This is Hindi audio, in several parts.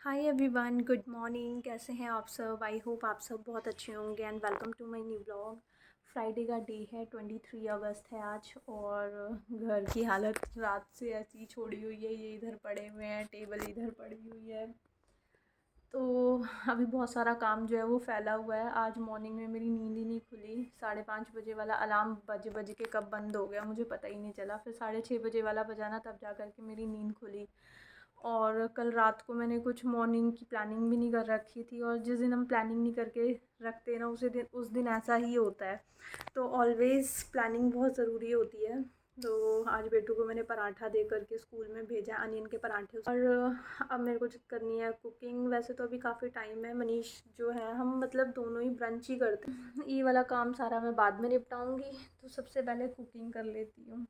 Hi everyone, good morning. कैसे हैं आप सब? आई होप आप सब बहुत अच्छे होंगे and welcome to my new blog. Friday का डे है, 23 अगस्त है आज। और घर की हालत रात से ऐसी छोड़ी हुई है, ये इधर पड़े हुए हैं, टेबल इधर पड़ी हुई है। तो अभी बहुत सारा काम जो है वो फैला हुआ है। आज मॉर्निंग में मेरी नींद ही नहीं खुली। 5:30 बजे वाला अलार्म बज बज के कब बंद हो गया मुझे पता ही नहीं चला। फिर 6:30 बजे वाला बजाना, तब जा कर के मेरी नींद खुली। और कल रात को मैंने कुछ मॉर्निंग की प्लानिंग भी नहीं कर रखी थी, और जिस दिन हम प्लानिंग नहीं करके रखते हैं ना, उस दिन ऐसा ही होता है। तो ऑलवेज़ प्लानिंग बहुत ज़रूरी होती है। तो आज बेटू को मैंने पराठा दे करके स्कूल में भेजा, अनियन के पराठे। और अब मेरे को करनी है कुकिंग। वैसे तो अभी काफ़ी टाइम है। मनीष जो है, हम मतलब दोनों ही ब्रंच ही करते हैं। ये वाला काम सारा मैं बाद में निपटाऊंगी, तो सबसे पहले कुकिंग कर लेती हूँ।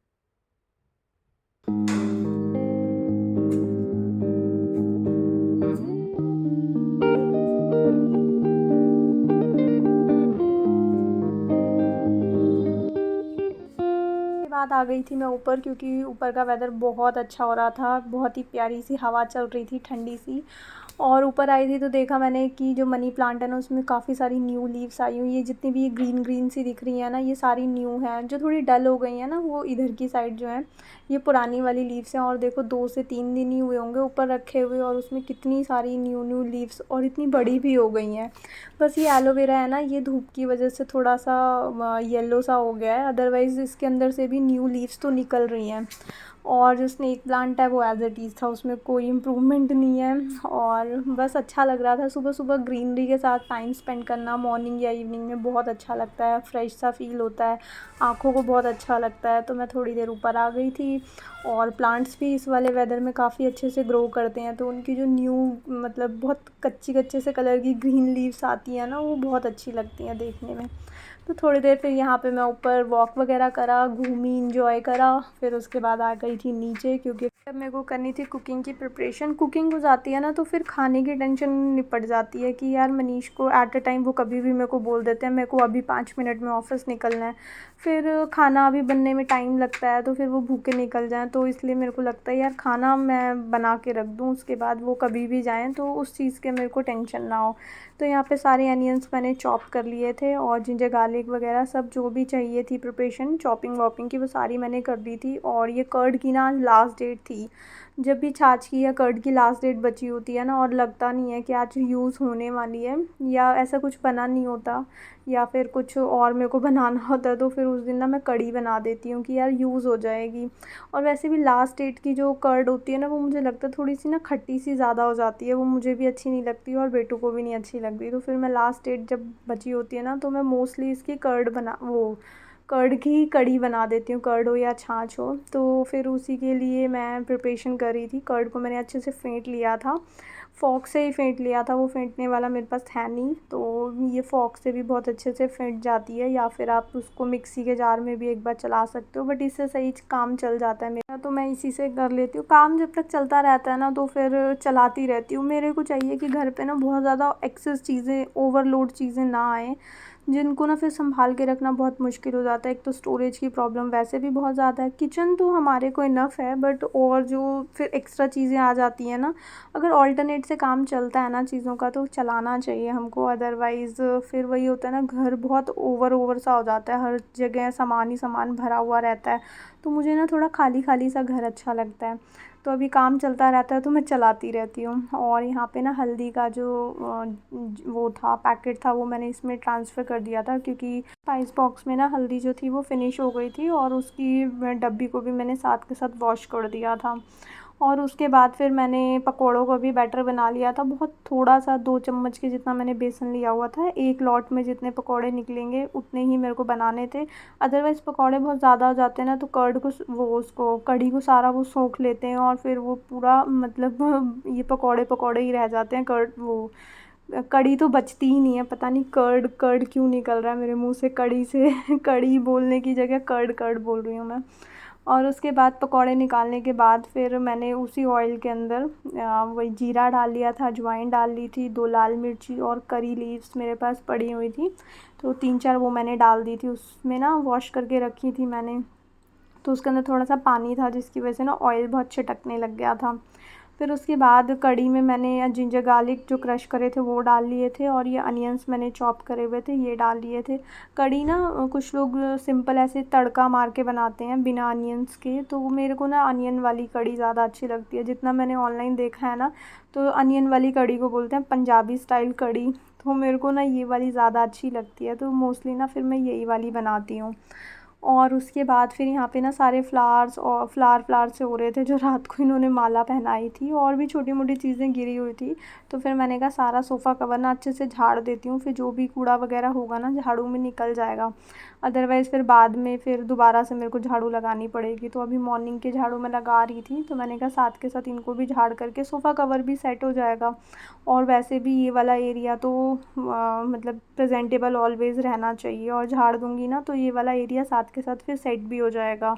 के बाद आ गई थी मैं ऊपर, क्योंकि ऊपर का वेदर बहुत अच्छा हो रहा था। बहुत ही प्यारी सी हवा चल रही थी, ठंडी सी। और ऊपर आई थी तो देखा मैंने कि जो मनी प्लांट है ना, उसमें काफ़ी सारी न्यू लीव्स आई हुई। ये जितनी भी ये ग्रीन ग्रीन सी दिख रही है ना, ये सारी न्यू हैं। जो थोड़ी डल हो गई हैं ना, वो इधर की साइड जो है, ये पुरानी वाली लीव्स हैं। और देखो 2 से 3 दिन ही हुए होंगे ऊपर रखे हुए, और उसमें कितनी सारी न्यू न्यू लीव्स, और इतनी बड़ी भी हो गई हैं। बस ये एलोवेरा है ना, ये धूप की वजह से थोड़ा सा येलो सा हो गया है। अदरवाइज़ इसके अंदर से भी न्यू लीव्स तो निकल रही हैं। और जो स्नेक प्लांट है वो एज़ इट इज़ था, उसमें कोई इम्प्रूवमेंट नहीं है। और बस अच्छा लग रहा था। सुबह सुबह ग्रीनरी के साथ टाइम स्पेंड करना मॉर्निंग या इवनिंग में बहुत अच्छा लगता है। फ्रेश सा फील होता है, आँखों को बहुत अच्छा लगता है। तो मैं थोड़ी देर ऊपर आ गई थी। और प्लांट्स भी इस वाले वेदर में काफ़ी अच्छे से ग्रो करते हैं, तो उनकी जो न्यू मतलब बहुत कच्चे कच्चे से कलर की ग्रीन लीव्स आती हैं ना, वो बहुत अच्छी लगती हैं देखने में। तो थोड़ी देर फिर यहाँ पे मैं ऊपर वॉक वगैरह करा, घूमी, इंजॉय करा। फिर उसके बाद आ गई थी नीचे, क्योंकि अब मेरे को करनी थी कुकिंग की प्रिपरेशन। कुकिंग हो जाती है ना, तो फिर खाने की टेंशन निपट जाती है कि यार मनीष को एट अ टाइम वो कभी भी मेरे को बोल देते हैं मेरे को अभी 5 मिनट में ऑफिस निकलना है। फिर खाना अभी बनने में टाइम लगता है, तो फिर वो भूखे निकल जाएँ। तो इसलिए मेरे को लगता है यार खाना मैं बना के रख दूँ, उसके बाद वो कभी भी जाएँ तो उस चीज़ के मेरे को टेंशन ना हो। तो यहाँ पे सारे अनियंस मैंने चॉप कर लिए थे, और जिंजर गार्लिक वगैरह सब जो भी चाहिए थी प्रिपरेशन चॉपिंग वॉपिंग की, वो सारी मैंने कर दी थी। और ये कर्ड की ना लास्ट डेट थी। जब भी छाछ की या कर्ड की लास्ट डेट बची होती है ना, और लगता नहीं है कि आज यूज़ होने वाली है, या ऐसा कुछ बना नहीं होता, या फिर कुछ और मेरे को बनाना होता है, तो फिर उस दिन ना मैं कढ़ी बना देती हूँ कि यार यूज़ हो जाएगी। और वैसे भी लास्ट डेट की जो कर्ड होती है ना, वो मुझे लगता है थोड़ी सी ना खट्टी सी ज़्यादा हो जाती है। वो मुझे भी अच्छी नहीं लगती और बेटू को भी नहीं अच्छी लगती। तो फिर मैं लास्ट डेट जब बची होती है ना, तो मैं मोस्टली इसकी कर्ड की ही कढ़ी बना देती हूँ, कर्ड हो या छाछ हो। तो फिर उसी के लिए मैं प्रिपरेशन कर रही थी। कर्ड को मैंने अच्छे से फेंट लिया था, फ़ॉक से ही फेंट लिया था। वो फेंटने वाला मेरे पास है नहीं, तो ये फ़ॉक से भी बहुत अच्छे से फेंट जाती है, या फिर आप उसको मिक्सी के जार में भी एक बार चला सकते हो, बट इससे सही काम चल जाता है मेरा। तो मैं इसी से कर लेती हूँ काम। जब तक चलता रहता है ना, तो फिर चलाती रहती हूँ। मेरे को चाहिए कि घर पे ना बहुत ज़्यादा एक्सेस चीज़ें, ओवरलोड चीज़ें ना आएँ, जिनको ना फिर संभाल के रखना बहुत मुश्किल हो जाता है। एक तो स्टोरेज की प्रॉब्लम वैसे भी बहुत ज़्यादा है। किचन तो हमारे को इनफ है, बट और जो फिर एक्स्ट्रा चीज़ें आ जाती हैं ना, अगर ऑल्टरनेट से काम चलता है ना चीज़ों का, तो चलाना चाहिए हमको। अदरवाइज़ फिर वही होता है ना, घर बहुत ओवर सा हो जाता है, हर जगह सामान ही सामान भरा हुआ रहता है। तो मुझे ना थोड़ा खाली खाली सा घर अच्छा लगता है। तो अभी काम चलता रहता है, तो मैं चलाती रहती हूँ। और यहाँ पे ना हल्दी का जो वो था, पैकेट था, वो मैंने इसमें ट्रांसफ़र कर दिया था, क्योंकि स्पाइस बॉक्स में ना हल्दी जो थी वो फ़िनिश हो गई थी, और उसकी डब्बी को भी मैंने साथ के साथ वॉश कर दिया था। और उसके बाद फिर मैंने पकौड़ों का भी बैटर बना लिया था। बहुत थोड़ा सा 2 चम्मच के जितना मैंने बेसन लिया हुआ था। एक लॉट में जितने पकौड़े निकलेंगे उतने ही मेरे को बनाने थे। अदरवाइज़ पकौड़े बहुत ज़्यादा हो जाते हैं ना, तो कर्ड को वो उसको कढ़ी को सारा वो सोख लेते हैं, और फिर वो पूरा मतलब ये पकौड़े पकौड़े ही रह जाते हैं। कर्ड वो कढ़ी तो बचती ही नहीं है। पता नहीं कर्ड कर्ड क्यों निकल रहा है मेरे मुंह से, कढ़ी से कढ़ी बोलने की जगह कर्ड कर्ड बोल रही हूँ मैं। और उसके बाद पकौड़े निकालने के बाद फिर मैंने उसी ऑयल के अंदर वही जीरा डाल लिया था, अजवाइन डाल ली थी, 2 लाल मिर्ची और करी लीव्स मेरे पास पड़ी हुई थी, तो 3-4 वो मैंने डाल दी थी। उसमें ना वॉश करके रखी थी मैंने, तो उसके अंदर थोड़ा सा पानी था, जिसकी वजह से ना ऑयल बहुत छिटकने लग गया था। फिर उसके बाद कढ़ी में मैंने जिंजर गार्लिक जो क्रश करे थे वो डाल लिए थे, और ये अनियंस मैंने चॉप करे हुए थे ये डाल लिए थे। कढ़ी ना कुछ लोग सिंपल ऐसे तड़का मार के बनाते हैं बिना अनियंस के, तो मेरे को ना अनियन वाली कढ़ी ज़्यादा अच्छी लगती है। जितना मैंने ऑनलाइन देखा है ना, तो अनियन वाली कढ़ी को बोलते हैं पंजाबी स्टाइल कढ़ी, तो मेरे को ना ये वाली ज़्यादा अच्छी लगती है, तो मोस्टली ना फिर मैं यही वाली बनाती हूँ। और उसके बाद फिर यहाँ पे ना सारे फ्लावर्स और फ्लावर से हो रहे थे जो रात को इन्होंने माला पहनाई थी, और भी छोटी मोटी चीज़ें गिरी हुई थी। तो फिर मैंने कहा सारा सोफ़ा कवर ना अच्छे से झाड़ देती हूँ, फिर जो भी कूड़ा वगैरह होगा ना झाड़ू में निकल जाएगा, अदरवाइज़ फिर बाद में फिर दोबारा से मेरे को झाड़ू लगानी पड़ेगी। तो अभी मॉर्निंग के झाड़ू मैं लगा रही थी, तो मैंने कहा साथ के साथ इनको भी झाड़ करके सोफ़ा कवर भी सेट हो जाएगा। और वैसे भी ये वाला एरिया तो मतलब प्रेजेंटेबल ऑलवेज़ रहना चाहिए, और झाड़ दूँगी ना तो ये वाला एरिया साथ के साथ फिर सेट भी हो जाएगा,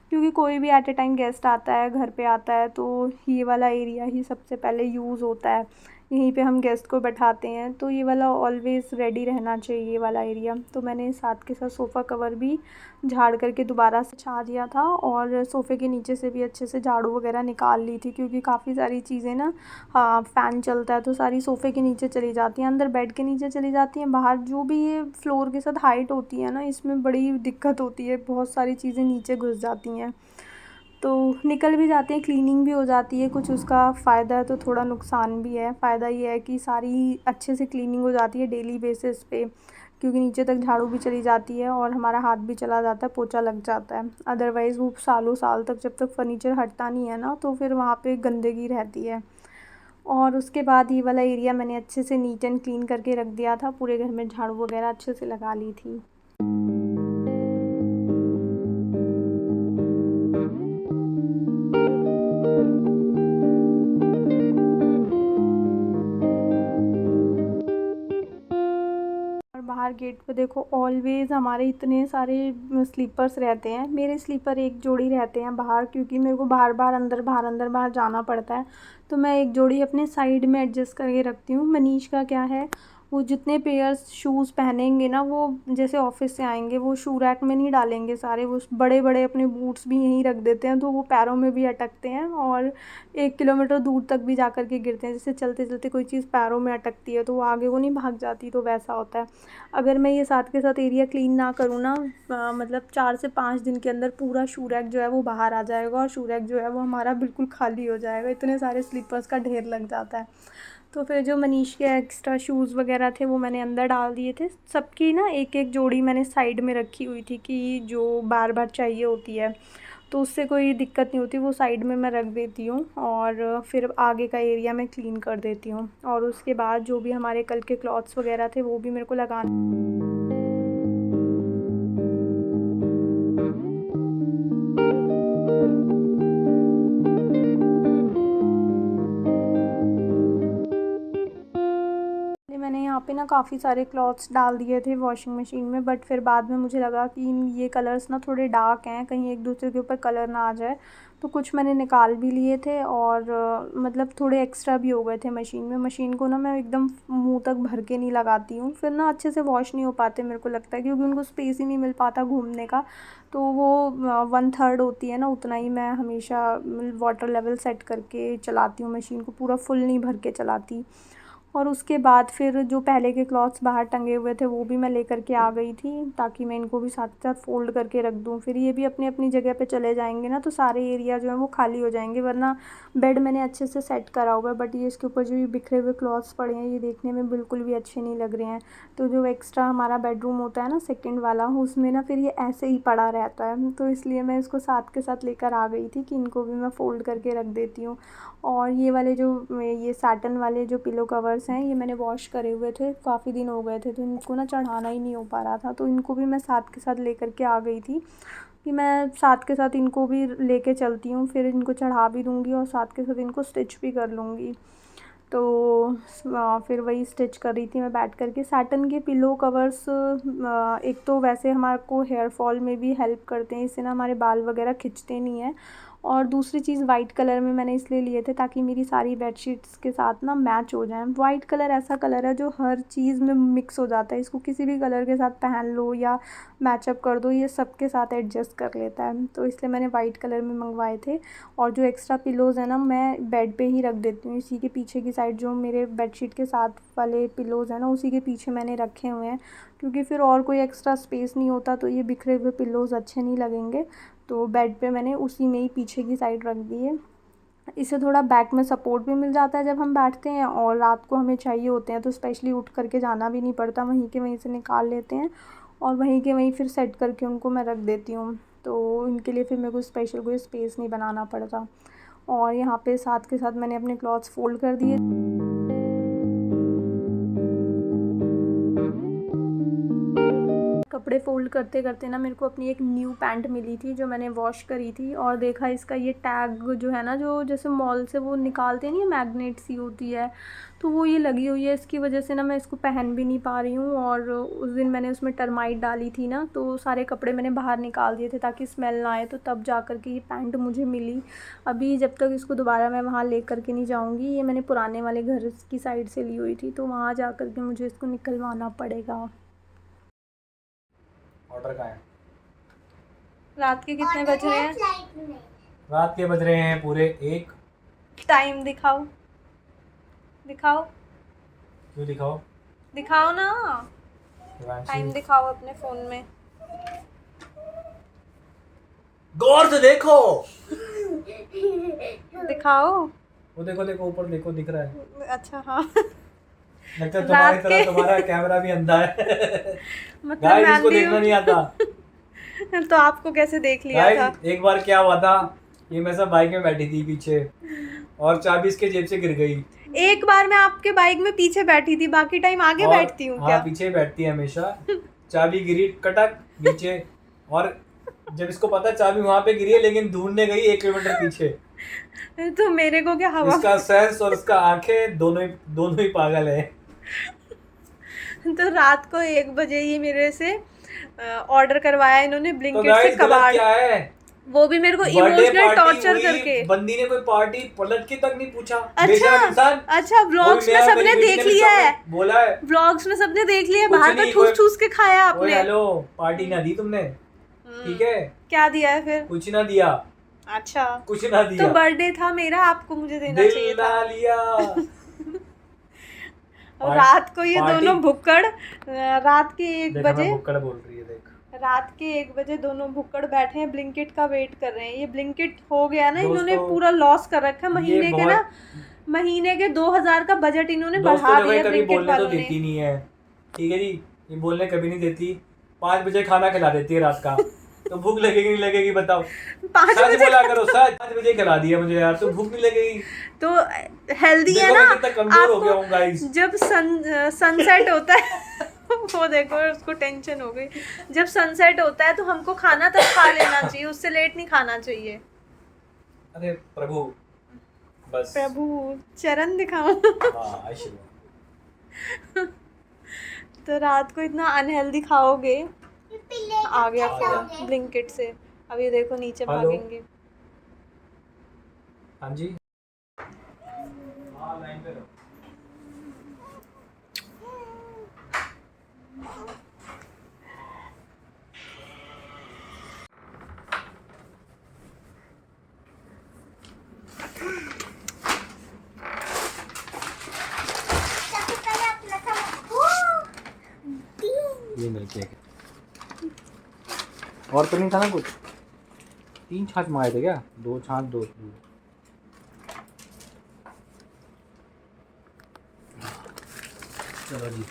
क्योंकि कोई भी एट ए टाइम गेस्ट आता है घर पे आता है तो ये वाला एरिया ही सबसे पहले यूज़ होता है, यहीं पे हम गेस्ट को बैठाते हैं, तो ये वाला ऑलवेज़ रेडी रहना चाहिए ये वाला एरिया। तो मैंने साथ के साथ सोफ़ा कवर भी झाड़ करके दोबारा से छा दिया था, और सोफ़े के नीचे से भी अच्छे से झाड़ू वगैरह निकाल ली थी, क्योंकि काफ़ी सारी चीज़ें ना, हाँ फ़ैन चलता है तो सारी सोफ़े के नीचे चली जाती हैं, अंदर बेड के नीचे चली जाती हैं, बाहर जो भी ये फ्लोर के साथ हाइट होती है ना, इसमें बड़ी दिक्कत होती है, बहुत सारी चीज़ें नीचे घुस जाती हैं, तो निकल भी जाते हैं, क्लीनिंग भी हो जाती है। कुछ उसका फ़ायदा है तो थोड़ा नुकसान भी है। फ़ायदा ये है कि सारी अच्छे से क्लीनिंग हो जाती है डेली बेसिस पे, क्योंकि नीचे तक झाड़ू भी चली जाती है और हमारा हाथ भी चला जाता है, पोछा लग जाता है। अदरवाइज़ वो सालों साल तक जब तक फ़र्नीचर हटता नहीं है ना, तो फिर वहाँ पे गंदगी रहती है। और उसके बाद ये वाला एरिया मैंने अच्छे से नीट एंड क्लीन करके रख दिया था, पूरे घर में झाड़ू वगैरह अच्छे से लगा ली थी। और बाहर गेट पे देखो ऑलवेज़ हमारे इतने सारे स्लीपर्स रहते हैं। मेरे स्लीपर एक जोड़ी रहते हैं बाहर, क्योंकि मेरे को बार-बार अंदर बाहर जाना पड़ता है, तो मैं एक जोड़ी अपने साइड में एडजस्ट करके रखती हूँ। मनीष का क्या है, वो जितने पेयर्स शूज़ पहनेंगे ना, वो जैसे ऑफ़िस से आएँगे वो शू रैक में नहीं डालेंगे सारे, वो बड़े-बड़े अपने बूट्स भी यहीं रख देते हैं, तो वो पैरों में भी अटकते हैं और 1 किलोमीटर दूर तक भी जा कर के गिरते हैं। जैसे चलते-चलते कोई चीज़ पैरों में अटकती है, तो वो आगे को नहीं भाग जाती, तो वैसा होता है। अगर मैं ये साथ के साथ एरिया क्लीन ना करूँ ना, मतलब 4 से 5 दिन के अंदर पूरा शू रैक जो है वो बाहर आ जाएगा, और शू रैक जो है वो हमारा बिल्कुल खाली हो जाएगा, इतने सारे स्लीपर्स का ढेर लग जाता है। तो फिर जो मनीष के एक्स्ट्रा शूज़ वगैरह थे वो मैंने अंदर डाल दिए थे। सबकी ना एक-एक जोड़ी मैंने साइड में रखी हुई थी, कि जो बार-बार चाहिए होती है, तो उससे कोई दिक्कत नहीं होती, वो साइड में मैं रख देती हूँ, और फिर आगे का एरिया मैं क्लीन कर देती हूँ। और उसके बाद जो भी हमारे कल के क्लॉथ्स वगैरह थे वो भी मेरे को लगाने। मैंने यहाँ पे ना काफ़ी सारे क्लॉथ्स डाल दिए थे वॉशिंग मशीन में, बट फिर बाद में मुझे लगा कि ये कलर्स ना थोड़े डार्क हैं, कहीं एक दूसरे के ऊपर कलर ना आ जाए, तो कुछ मैंने निकाल भी लिए थे, और मतलब थोड़े एक्स्ट्रा भी हो गए थे मशीन में। मशीन को ना मैं एकदम मुंह तक भर के नहीं लगाती हूँ, फिर ना अच्छे से वॉश नहीं हो पाते मेरे को लगता है, क्योंकि उनको स्पेस ही नहीं मिल पाता घूमने का, तो वो 1/3 होती है ना, उतना ही मैं हमेशा वाटर लेवल सेट करके चलाती हूँ मशीन को, पूरा फुल नहीं भर के चलाती। और उसके बाद फिर जो पहले के क्लॉथ्स बाहर टंगे हुए थे वो भी मैं लेकर के आ गई थी, ताकि मैं इनको भी साथ साथ फ़ोल्ड करके रख दूँ, फिर ये भी अपनी अपनी जगह पे चले जाएंगे ना, तो सारे एरिया जो है वो खाली हो जाएंगे। वरना बेड मैंने अच्छे से सेट करा हुआ है, बट ये इसके ऊपर जो ये बिखरे हुए क्लॉथ्स पड़े हैं ये देखने में बिल्कुल भी अच्छे नहीं लग रहे हैं। तो जो एक्स्ट्रा हमारा बेडरूम होता है ना सेकेंड वाला, उसमें ना फिर ये ऐसे ही पड़ा रहता है, तो इसलिए मैं इसको साथ के साथ लेकर आ गई थी कि इनको भी मैं फ़ोल्ड करके रख देती हूँ। और ये वाले जो ये सैटन वाले जो पिलो कवर्स हैं, ये मैंने वॉश करे हुए थे, काफ़ी दिन हो गए थे, तो इनको ना चढ़ाना ही नहीं हो पा रहा था, तो इनको भी मैं साथ के साथ लेकर के आ गई थी, कि मैं साथ के साथ इनको भी लेके चलती हूँ, फिर इनको चढ़ा भी दूँगी और साथ के साथ इनको स्टिच भी कर लूँगी। तो फिर वही स्टिच कर रही थी मैं बैठ कर के। सैटन के पिलो कवर्स एक तो वैसे हमारे को हेयर फॉल में भी हेल्प करते हैं, इससे ना हमारे बाल वगैरह खिंचते नहीं हैं, और दूसरी चीज़ वाइट कलर में मैंने इसलिए लिए थे ताकि मेरी सारी बेडशीट्स के साथ ना मैच हो जाएं। वाइट कलर ऐसा कलर है जो हर चीज़ में मिक्स हो जाता है, इसको किसी भी कलर के साथ पहन लो या मैचअप कर दो, ये सब के साथ एडजस्ट कर लेता है, तो इसलिए मैंने वाइट कलर में मंगवाए थे। और जो एक्स्ट्रा पिलोज़ है ना, मैं बेड पे ही रख देती हूँ, इसी के पीछे की साइड जो मेरे बेडशीट के साथ वाले पिलोज़ हैं ना, उसी के पीछे मैंने रखे हुए हैं, क्योंकि फिर और कोई एक्स्ट्रा स्पेस नहीं होता तो ये बिखरे हुए पिलोज़ अच्छे नहीं लगेंगे। तो बेड पे मैंने उसी में ही पीछे की साइड रख दिए। इससे थोड़ा बैक में सपोर्ट भी मिल जाता है जब हम बैठते हैं, और रात को हमें चाहिए होते हैं तो स्पेशली उठ करके जाना भी नहीं पड़ता, वहीं के वहीं से निकाल लेते हैं और वहीं के वहीं फिर सेट करके उनको मैं रख देती हूँ, तो इनके लिए फिर मेरे को स्पेशल कोई स्पेस नहीं बनाना पड़ता। और यहाँ पे साथ के साथ मैंने अपने क्लॉथ्स फोल्ड कर दिए। कपड़े फ़ोल्ड करते करते ना मेरे को अपनी एक न्यू पैंट मिली थी जो मैंने वॉश करी थी, और देखा इसका ये टैग जो है ना, जो जैसे मॉल से वो निकालते नहीं है, मैग्नेट सी होती है, तो वो ये लगी हुई है, इसकी वजह से ना मैं इसको पहन भी नहीं पा रही हूँ। और उस दिन मैंने उसमें टर्माइट डाली थी ना, तो सारे कपड़े मैंने बाहर निकाल दिए थे ताकि स्मेल ना आए, तो तब जा कर के ये पैंट मुझे मिली। अभी जब तक इसको दोबारा मैं वहाँ ले कर के नहीं जाऊँगी, ये मैंने पुराने वाले घर की साइड से ली हुई थी, तो वहाँ जा कर के मुझे इसको निकलवाना पड़ेगा। ऑर्डर का है। रात के कितने बज रहे हैं? रात के बज रहे हैं पूरे 1। टाइम दिखाओ, दिखाओ, क्यों दिखाओ? दिखाओ ना, टाइम दिखाओ अपने फ़ोन में। गौर से देखो। दिखाओ। वो देखो देखो ऊपर देखो, दिख रहा है। अच्छा हाँ। लगता है तुम्हारी तरह तुम्हारा कैमरा भी अंधा है। मतलब गाइस इसको देखना नहीं आता। तो आपको कैसे देख लिया था? एक बार क्या हुआ था, ये मैं सब बाइक में बैठी थी पीछे और चाबी इसके जेब से गिर गई। एक बार मैं आपके बाइक में पीछे बैठी थी, बाकी टाइम आगे बैठती हूँ क्या? हाँ पीछे बैठती है हमेशा। चाबी गिरी कटक नीचे, और जब इसको पता चाबी वहां पे गिरी है लेकिन ढूंढने गई 1 किलोमीटर पीछे। तो मेरे को क्या हवा? इसका सेंस और इसका आंखें दोनों ही पागल है। तो रात को 1 बजे ये मेरे से ऑर्डर करवाया इन्होंने ब्लिंकिट तो से कबाड़। क्या है? वो भी मेरे को इमोशनल टॉर्चर करके। बंदी ने कोई पार्टी पलट के तक नहीं पूछा। अच्छा व्लॉग्स में सबने देख लिया है, बोला है व्लॉग्स में सबने देख लिया है, बाहर का ठूस ठूस के खाया आपने। हेलो पार्टी ना दी तुमने, ठीक है? क्या दिया है फिर? कुछ ना दिया। अच्छा कुछ ना दिया। तो बर्थडे था मेरा, आपको मुझे देना चाहिए था। दिल ना लिया। और रात को ये दोनों भुक्कड़ रात के 1 बजे भुक्कड़ बोल रही है, देख रात के 1 बजे दोनों भुक्कड़ बैठे हैं, ब्लिंकिट का वेट कर रहे हैं। ये ब्लिंकिट हो गया ना, इन्होंने पूरा लॉस कर रखा है महीने के ना, महीने के 2000 का बजट इन्होंने बढ़ा दिया ब्लिंकिट वालों ने। देती नहीं है, ठीक है जी, ये बोलने कभी नहीं देती। 5 बजे खाना खिला देती है रात का। तो भूख लगेगी नहीं लगेगी बताओ? 5 बजे बोला करो सच। 5 बजे खिला दिया मुझे यार, तो भूख नहीं लगेगी? तो हेल्दी है ना। कितना कमजोर हो गया हूं गाइस। जब सनसेट होता है वो देखो उसको टेंशन हो गई। जब सनसेट होता है तो हमको खाना तब खा लेना चाहिए, उससे लेट नहीं खाना चाहिए। अरे प्रभु बस प्रभु चरण दिखाओ। तो रात को इतना अनहेल्दी खाओगे। आ गया ब्लिंकिट से, अब ये देखो नीचे भागेंगे। हाँ जी हाँ लाइन पे रहो। ये मिल्क केक है। और तो नहीं था ना कुछ? 3 छाछ मंगाए थे क्या? 2 छाछ 2। चलो जी,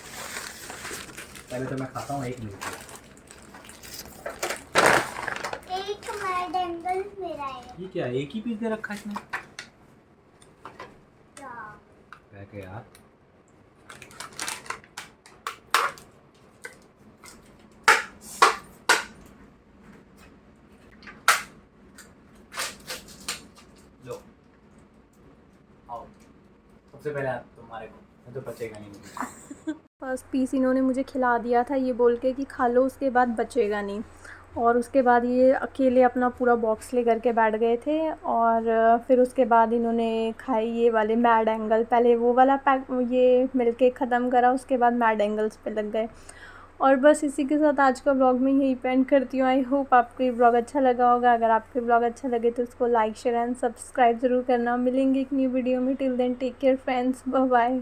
पहले तो मैं खाता हूँ 1 मिनट। एक मैडंगल मेरा है। ये क्या एक ही पीस दे रखा है इसने? क्या यार लो आओ, सबसे पहले तुम्हारे को तो बचेगा नहीं। फर्स्ट पीस इन्होंने मुझे खिला दिया था ये बोल के कि खा लो उसके बाद बचेगा नहीं, और उसके बाद ये अकेले अपना पूरा बॉक्स लेकर के बैठ गए थे। और फिर उसके बाद इन्होंने खाई ये वाले मैड एंगल, पहले वो वाला पैक ये मिलके ख़त्म करा, उसके बाद मैड एंगल्स पे लग गए। और बस इसी के साथ आज का ब्लॉग मैं यही एंड करती हूँ। आई होप आपको ये ब्लॉग अच्छा लगा होगा। अगर आपको ब्लॉग अच्छा लगे तो उसको लाइक शेयर एंड सब्सक्राइब ज़रूर करना। मिलेंगे एक न्यू वीडियो में। Till then take care friends, bye bye.